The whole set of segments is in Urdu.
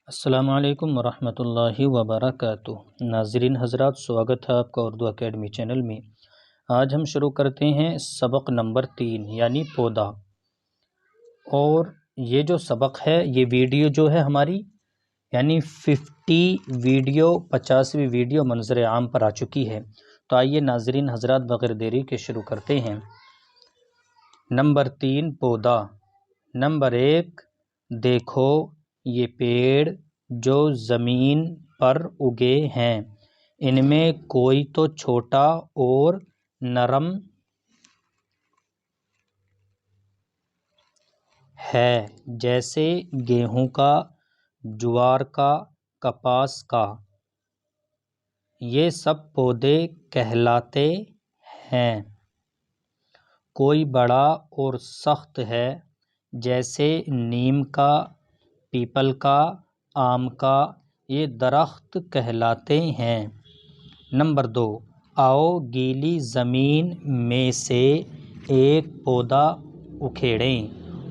السلام علیکم ورحمۃ اللہ وبرکاتہ۔ ناظرین حضرات، سواگت ہے آپ کا اردو اکیڈمی چینل میں۔ آج ہم شروع کرتے ہیں سبق نمبر 3 یعنی پودا۔ اور یہ جو سبق ہے، یہ ویڈیو جو ہے ہماری یعنی 50ویں ویڈیو منظر عام پر آ چکی ہے۔ تو آئیے ناظرین حضرات بغیر دیری کے شروع کرتے ہیں۔ نمبر 3 پودا۔ نمبر 1 دیکھو یہ پیڑ جو زمین پر اگے ہیں، ان میں کوئی تو چھوٹا اور نرم ہے، جیسے گیہوں کا، جوار کا، کپاس کا۔ یہ سب پودے کہلاتے ہیں۔ کوئی بڑا اور سخت ہے، جیسے نیم کا، پیپل کا، آم کا۔ یہ درخت کہلاتے ہیں۔ نمبر 2 آؤ گیلی زمین میں سے ایک پودا اکھیڑیں۔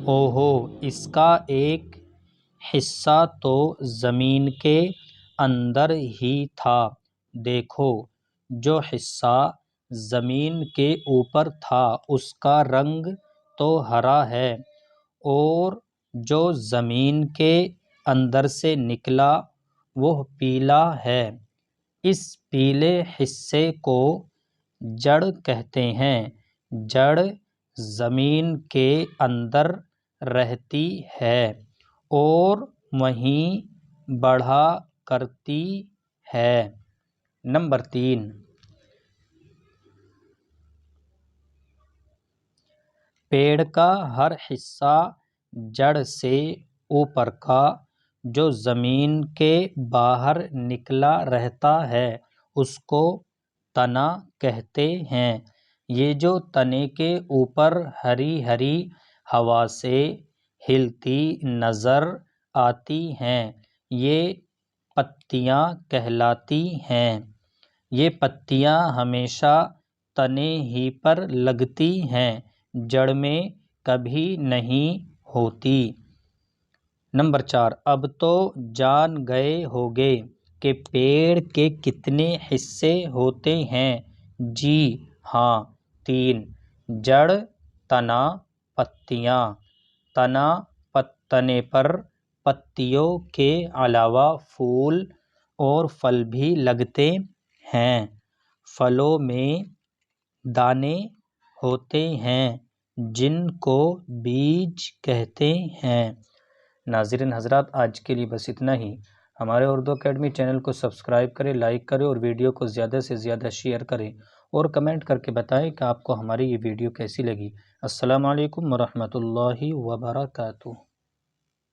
اوہو، اس کا ایک حصہ تو زمین کے اندر ہی تھا۔ دیکھو، جو حصہ زمین کے اوپر تھا اس کا رنگ تو ہرا ہے، اور جو زمین کے اندر سے نکلا وہ پیلا ہے۔ اس پیلے حصے کو جڑ کہتے ہیں۔ جڑ زمین کے اندر رہتی ہے اور وہیں بڑھا کرتی ہے۔ نمبر 3 پیڑ کا ہر حصہ جڑ سے اوپر کا جو زمین کے باہر نکلا رہتا ہے اس کو تنا کہتے ہیں۔ یہ جو تنے کے اوپر ہری ہری ہوا سے ہلتی نظر آتی ہیں، یہ پتیاں کہلاتی ہیں۔ یہ پتیاں ہمیشہ تنے ہی پر لگتی ہیں، جڑ میں کبھی نہیں ہوتی۔ نمبر 4 اب تو جان گئے ہوگے کہ پیڑ کے کتنے حصے ہوتے ہیں۔ جی ہاں، 3 جڑ، تنا، پتیاں۔ تنے پر پتیوں کے علاوہ پھول اور پھل بھی لگتے ہیں۔ پھلوں میں دانے ہوتے ہیں جن کو بیج کہتے ہیں۔ ناظرین حضرات، آج کے لیے بس اتنا ہی۔ ہمارے اردو اکیڈمی چینل کو سبسکرائب کریں، لائک کریں اور ویڈیو کو زیادہ سے زیادہ شیئر کریں، اور کمنٹ کر کے بتائیں کہ آپ کو ہماری یہ ویڈیو کیسی لگی۔ السلام علیکم ورحمۃ اللہ وبرکاتہ۔